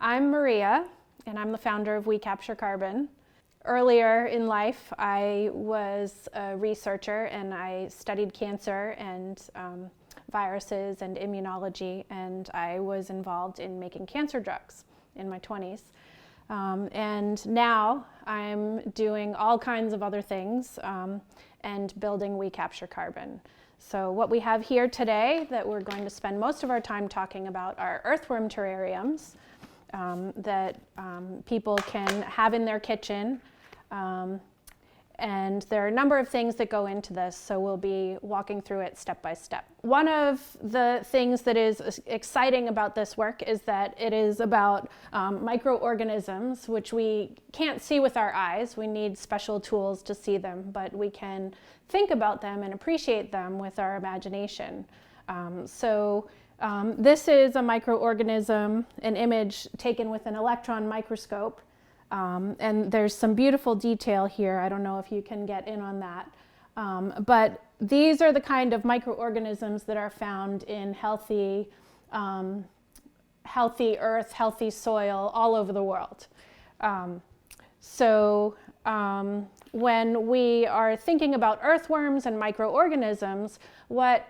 I'm Maria, and I'm the founder of We Capture Carbon. Earlier in life, I was a researcher and I studied cancer and viruses and immunology, and I was involved in making cancer drugs in my 20s. And now I'm doing all kinds of other things and building We Capture Carbon. So what we have here today that we're going to spend most of our time talking about are earthworm terrariums that people can have in their kitchen. And there are a number of things that go into this, so we'll be walking through it step by step. One of the things that is exciting about this work is that it is about microorganisms, which we can't see with our eyes. We need special tools to see them, but we can think about them and appreciate them with our imagination. This is a microorganism, an image taken with an electron microscope. And there's some beautiful detail here. I don't know if you can get in on that. But these are the kind of microorganisms that are found in healthy earth, healthy soil all over the world. When we are thinking about earthworms and microorganisms, what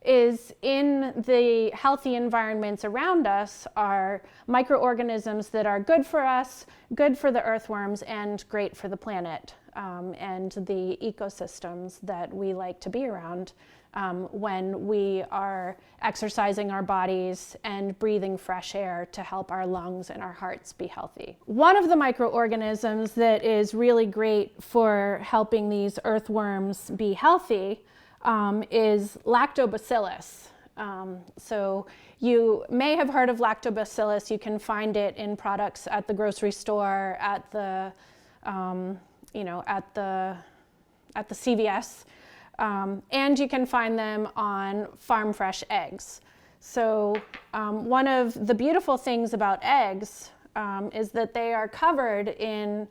is in the healthy environments around us are microorganisms that are good for us, good for the earthworms, and great for the planet and the ecosystems that we like to be around when we are exercising our bodies and breathing fresh air to help our lungs and our hearts be healthy. One of the microorganisms that is really great for helping these earthworms be healthy is lactobacillus. So you may have heard of lactobacillus. You can find it in products at the grocery store, at the at the CVS, and you can find them on farm fresh eggs. So one of the beautiful things about eggs is that they are covered in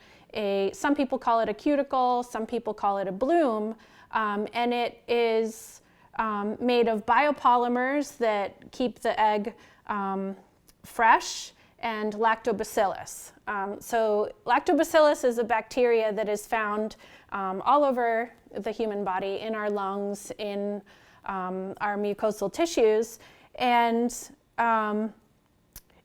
some people call it a cuticle, some people call it a bloom. And it is made of biopolymers that keep the egg fresh, and lactobacillus. So lactobacillus is a bacteria that is found all over the human body, in our lungs, in our mucosal tissues, and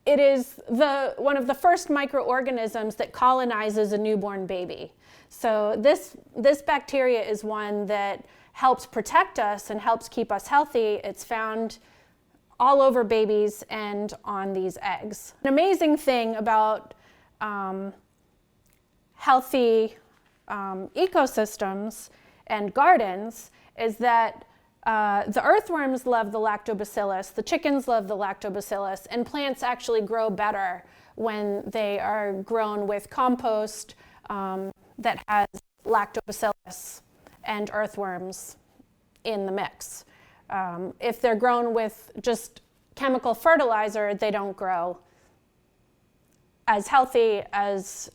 it is one of the first microorganisms that colonizes a newborn baby. So this bacteria is one that helps protect us and helps keep us healthy. It's found all over babies and on these eggs. An amazing thing about healthy ecosystems and gardens is that the earthworms love the lactobacillus, the chickens love the lactobacillus, and plants actually grow better when they are grown with compost that has lactobacillus and earthworms in the mix. If they're grown with just chemical fertilizer, they don't grow as healthy, as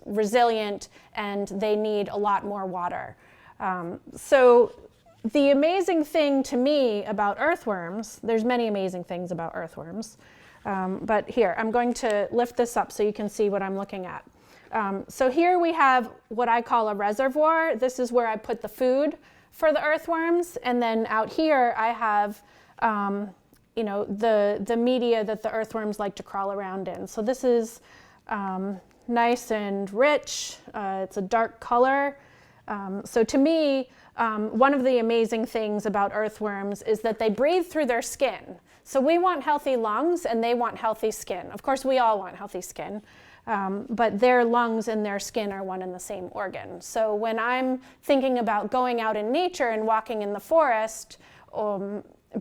resilient, and they need a lot more water. So the amazing thing to me about earthworms, there's many amazing things about earthworms, but here, I'm going to lift this up so you can see what I'm looking at. So here we have what I call a reservoir. This is where I put the food for the earthworms, and then out here I have the media that the earthworms like to crawl around in. So this is nice and rich. It's a dark color. So to me, one of the amazing things about earthworms is that they breathe through their skin. So we want healthy lungs and they want healthy skin. Of course, we all want healthy skin. But their lungs and their skin are one and the same organ. So when I'm thinking about going out in nature and walking in the forest,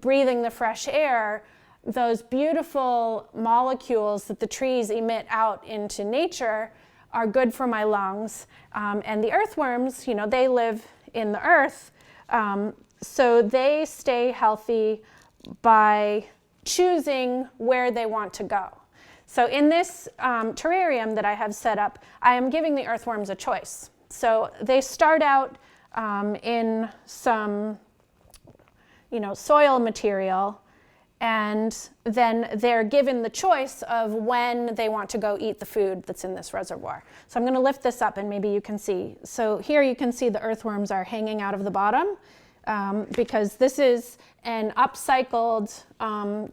breathing the fresh air, those beautiful molecules that the trees emit out into nature are good for my lungs. And the earthworms, they live in the earth, so they stay healthy by choosing where they want to go. So in this terrarium that I have set up, I am giving the earthworms a choice. So they start out in some soil material, and then they're given the choice of when they want to go eat the food that's in this reservoir. So I'm going to lift this up and maybe you can see. So here you can see the earthworms are hanging out of the bottom because this is an upcycled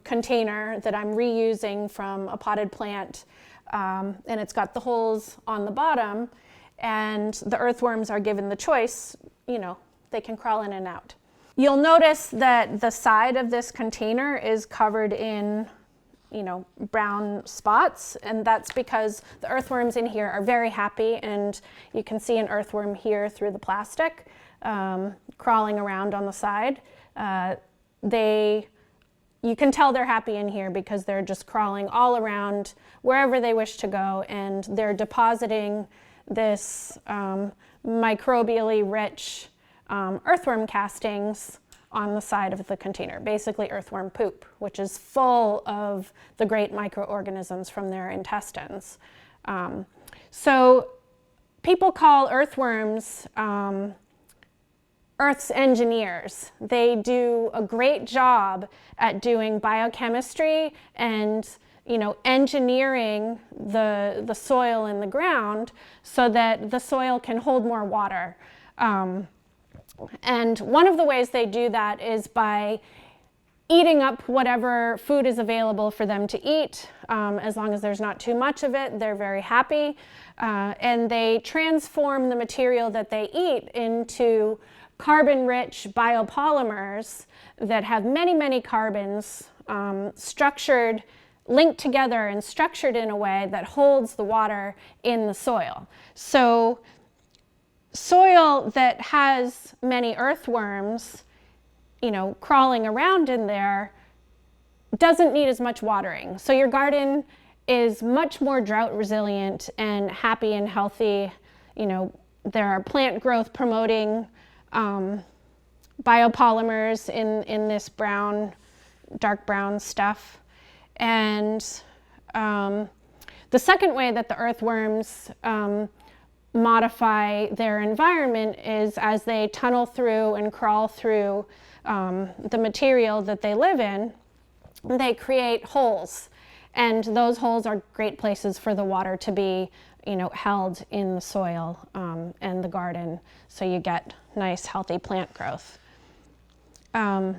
container that I'm reusing from a potted plant, and it's got the holes on the bottom, and the earthworms are given the choice, you know, they can crawl in and out. You'll notice that the side of this container is covered in, you know, brown spots, and that's because the earthworms in here are very happy, and you can see an earthworm here through the plastic crawling around on the side. You can tell they're happy in here because they're just crawling all around wherever they wish to go, and they're depositing this microbially rich earthworm castings on the side of the container, basically earthworm poop, which is full of the great microorganisms from their intestines. So people call earthworms Earth's engineers. They do a great job at doing biochemistry and, you know, engineering the soil in the ground so that the soil can hold more water. And one of the ways they do that is by eating up whatever food is available for them to eat. As long as there's not too much of it, they're very happy. And they transform the material that they eat into carbon-rich biopolymers that have many, many carbons structured, linked together and structured in a way that holds the water in the soil. So soil that has many earthworms, you know, crawling around in there doesn't need as much watering. So your garden is much more drought resilient and happy and healthy. You know, there are plant growth promoting biopolymers in this brown, dark brown stuff. And the second way that the earthworms modify their environment is as they tunnel through and crawl through the material that they live in, they create holes. And those holes are great places for the water to be, you know, held in the soil and the garden, so you get nice, healthy plant growth. Now,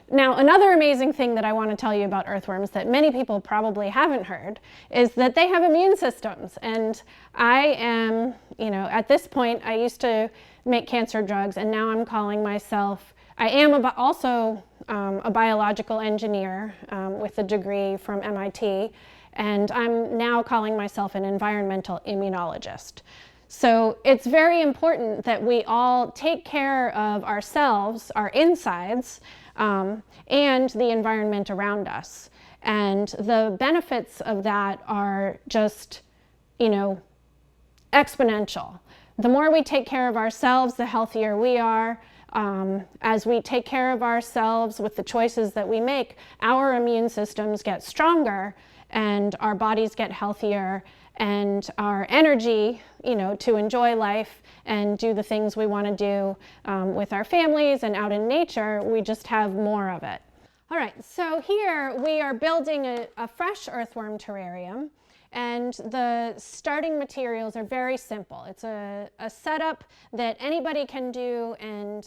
another amazing thing that I want to tell you about earthworms that many people probably haven't heard is that they have immune systems. And I am, you know, at this point, I used to make cancer drugs, and now I'm calling myself, I am also a biological engineer with a degree from MIT, and I'm now calling myself an environmental immunologist. So it's very important that we all take care of ourselves, our insides, and the environment around us. And the benefits of that are just, you know, exponential. The more we take care of ourselves, the healthier we are. As we take care of ourselves with the choices that we make, our immune systems get stronger and our bodies get healthier, and our energy, you know, to enjoy life and do the things we want to do with our families and out in nature, we just have more of it. All right, so here we are building a fresh earthworm terrarium, and the starting materials are very simple. It's a setup that anybody can do and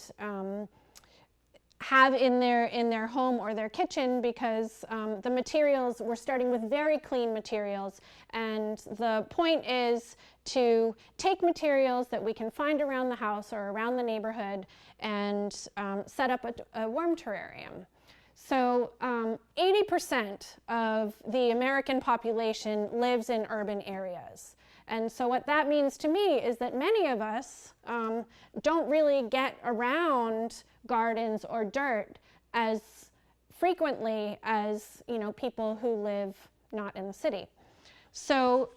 have in their home or their kitchen, because the materials, we're starting with very clean materials, and the point is to take materials that we can find around the house or around the neighborhood and set up a worm terrarium. So 80% of the American population lives in urban areas. And so what that means to me is that many of us don't really get around gardens or dirt as frequently as, you know, people who live not in the city. So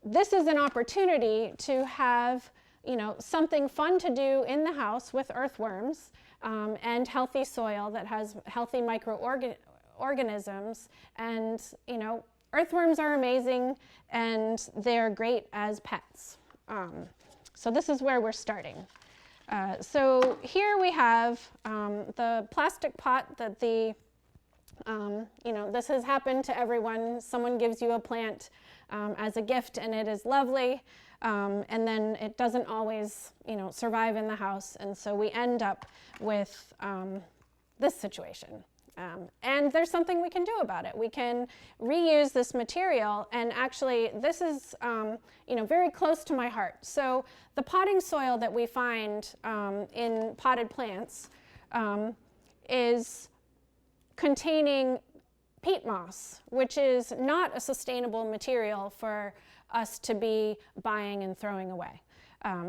this is an opportunity to have, you know, something fun to do in the house with earthworms and healthy soil that has healthy microorganisms. And, you know, earthworms are amazing and they're great as pets. So this is where we're starting. So here we have the plastic pot that the You know, this has happened to everyone. Someone gives you a plant as a gift and it is lovely, and then it doesn't always, you know, survive in the house, and so we end up with this situation. And there's something we can do about it. We can reuse this material, and actually this is you know, very close to my heart. So the potting soil that we find in potted plants is containing peat moss, which is not a sustainable material for us to be buying and throwing away.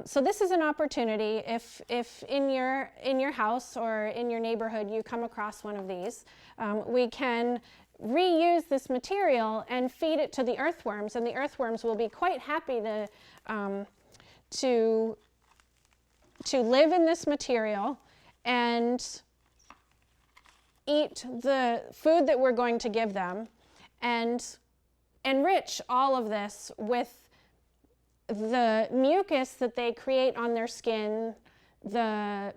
So this is an opportunity. If in your house or in your neighborhood you come across one of these, we can reuse this material and feed it to the earthworms, and the earthworms will be quite happy to live in this material and eat the food that we're going to give them, and enrich all of this with the mucus that they create on their skin, the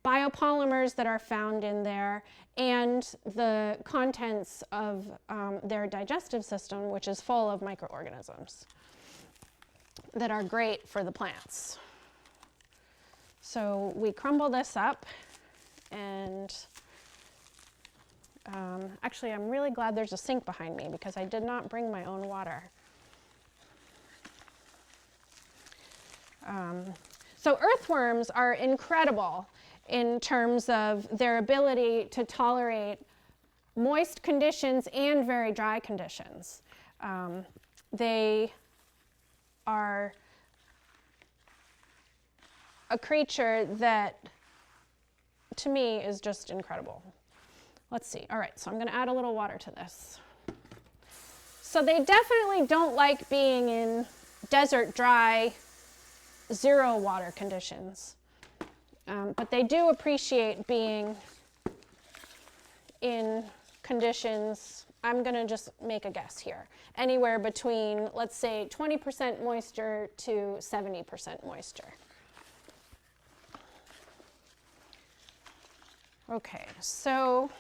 biopolymers that are found in there, and the contents of their digestive system, which is full of microorganisms that are great for the plants. So we crumble this up, and actually I'm really glad there's a sink behind me because I did not bring my own water. So earthworms are incredible in terms of their ability to tolerate moist conditions and very dry conditions. They are a creature that, to me, is just incredible. Let's see. All right, so I'm going to add a little water to this. So they definitely don't like being in desert, dry, zero water conditions, but they do appreciate being in conditions, I'm going to just make a guess here, anywhere between, let's say, 20% moisture to 70% moisture. Okay, so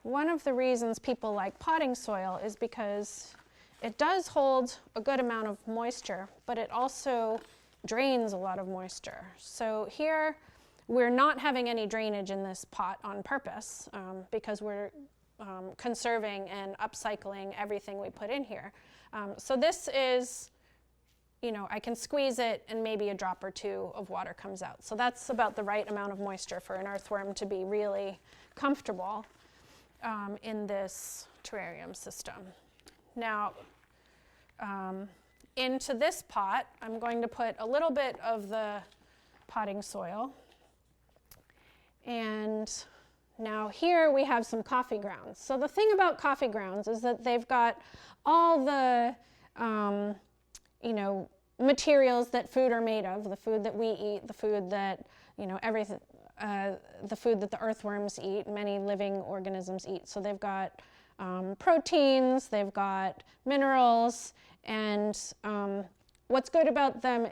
one of the reasons people like potting soil is because it does hold a good amount of moisture, but it also drains a lot of moisture. So here we're not having any drainage in this pot on purpose because we're conserving and upcycling everything we put in here. So this is, you know, I can squeeze it and maybe a drop or two of water comes out. So that's about the right amount of moisture for an earthworm to be really comfortable in this terrarium system. Now, into this pot, I'm going to put a little bit of the potting soil. And now here we have some coffee grounds. So the thing about coffee grounds is that they've got all the, you know, materials that food are made of, the food that we eat, the food that, you know, everything, the food that the earthworms eat, many living organisms eat. So they've got proteins, they've got minerals, and what's good about them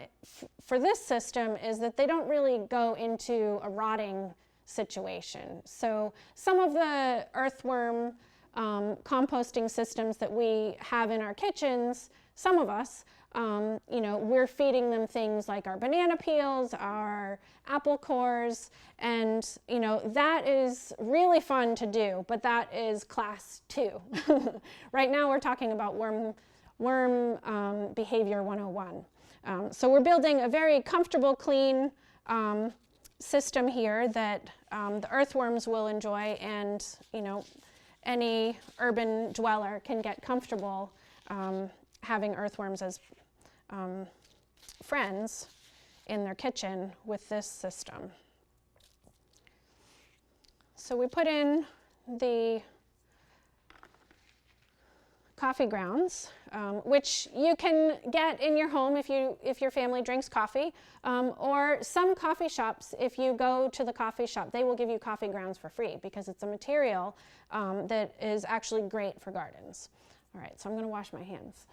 for this system is that they don't really go into a rotting situation. So some of the earthworm composting systems that we have in our kitchens, some of us, you know, we're feeding them things like our banana peels, our apple cores, and, you know, that is really fun to do, but that is class 2. Right now we're talking about worm behavior 101. So we're building a very comfortable, clean system here that the earthworms will enjoy, and, you know, any urban dweller can get comfortable having earthworms as friends in their kitchen with this system. So we put in the coffee grounds, which you can get in your home if your family drinks coffee, or some coffee shops, if you go to the coffee shop, they will give you coffee grounds for free because it's a material that is actually great for gardens. All right, so I'm going to wash my hands.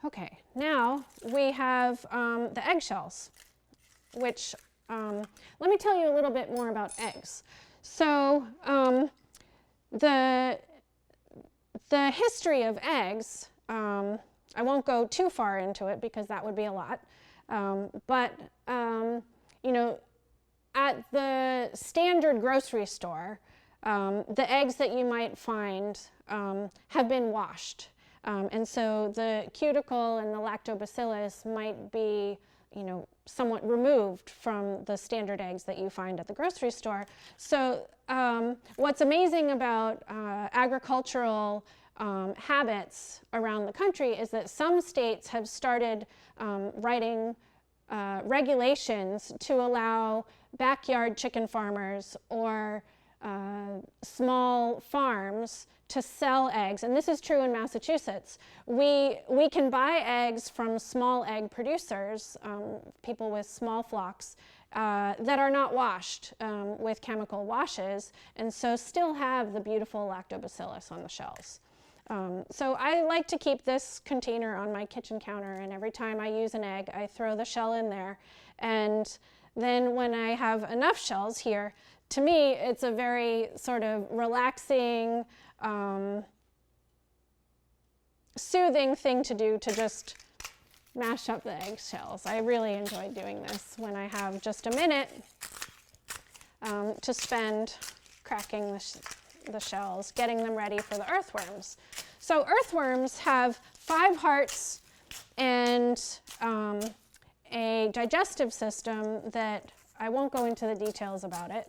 Okay, now we have the eggshells, which, let me tell you a little bit more about eggs. So the history of eggs, I won't go too far into it because that would be a lot, but you know, at the standard grocery store, the eggs that you might find have been washed. And so the cuticle and the lactobacillus might be, you know, somewhat removed from the standard eggs that you find at the grocery store. So what's amazing about agricultural habits around the country is that some states have started writing regulations to allow backyard chicken farmers or small farms to sell eggs, and this is true in Massachusetts. We can buy eggs from small egg producers, people with small flocks, that are not washed with chemical washes, and so still have the beautiful lactobacillus on the shells. So I like to keep this container on my kitchen counter, and every time I use an egg, I throw the shell in there. And then when I have enough shells here, to me, it's a very sort of relaxing, soothing thing to do, to just mash up the eggshells. I really enjoy doing this when I have just a minute to spend cracking the shells, getting them ready for the earthworms. So earthworms have 5 hearts and a digestive system that I won't go into the details about it,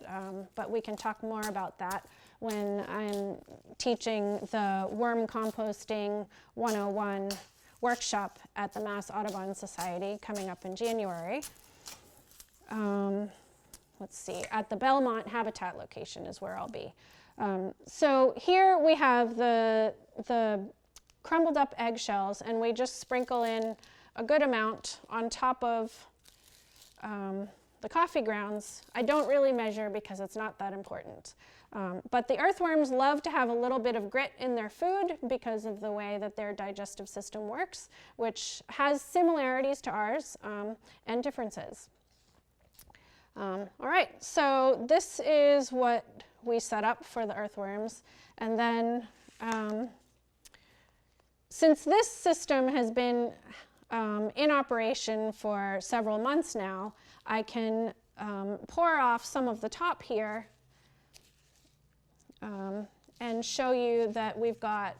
but we can talk more about that when I'm teaching the Worm Composting 101 workshop at the Mass Audubon Society coming up in January. Let's see, at the Belmont Habitat location is where I'll be. So here we have the crumbled up eggshells, and we just sprinkle in a good amount on top of the coffee grounds. I don't really measure because it's not that important. But the earthworms love to have a little bit of grit in their food because of the way that their digestive system works, which has similarities to ours and differences. All right, so this is what we set up for the earthworms. And then since this system has been in operation for several months now, I can pour off some of the top here and show you that we've got,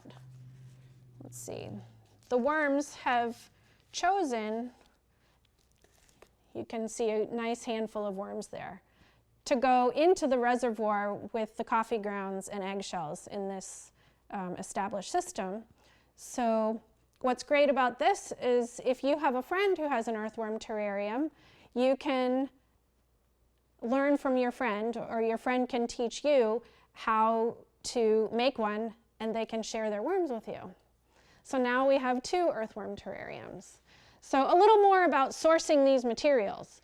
let's see, the worms have chosen, you can see a nice handful of worms there, to go into the reservoir with the coffee grounds and eggshells in this established system. So what's great about this is if you have a friend who has an earthworm terrarium, you can learn from your friend, or your friend can teach you how to make one, and they can share their worms with you. So now we have 2 earthworm terrariums. So a little more about sourcing these materials.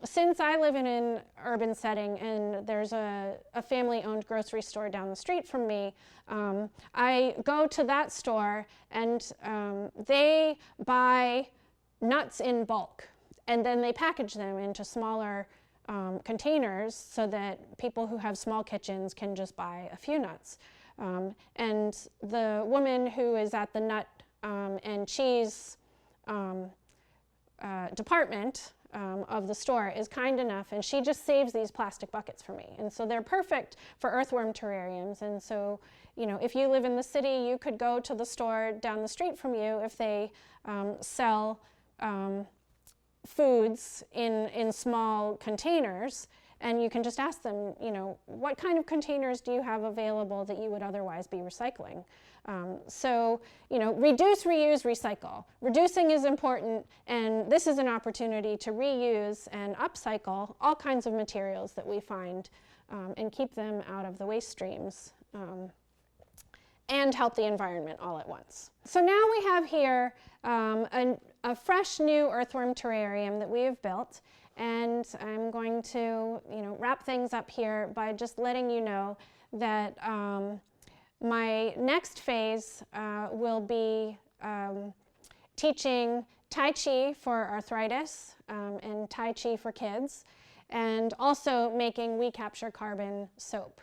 Since I live in an urban setting and there's a family-owned grocery store down the street from me, I go to that store and they buy nuts in bulk, and then they package them into smaller containers so that people who have small kitchens can just buy a few nuts. And the woman who is at the nut and cheese department of the store is kind enough, and she just saves these plastic buckets for me. And so they're perfect for earthworm terrariums. And so, you know, if you live in the city, you could go to the store down the street from you if they sell foods in small containers, and you can just ask them, you know, what kind of containers do you have available that you would otherwise be recycling? So, you know, reduce, reuse, recycle. Reducing is important, and this is an opportunity to reuse and upcycle all kinds of materials that we find and keep them out of the waste streams and help the environment all at once. So now we have here a fresh new earthworm terrarium that we have built, and I'm going to, you know, wrap things up here by just letting you know that my next phase will be teaching Tai Chi for arthritis and Tai Chi for kids, and also making We Capture Carbon soap.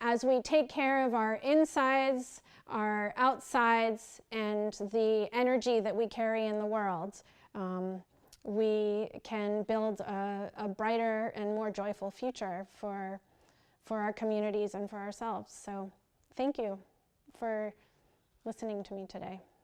As we take care of our insides, our outsides, and the energy that we carry in the world, we can build a brighter and more joyful future for our communities and for ourselves. So thank you for listening to me today.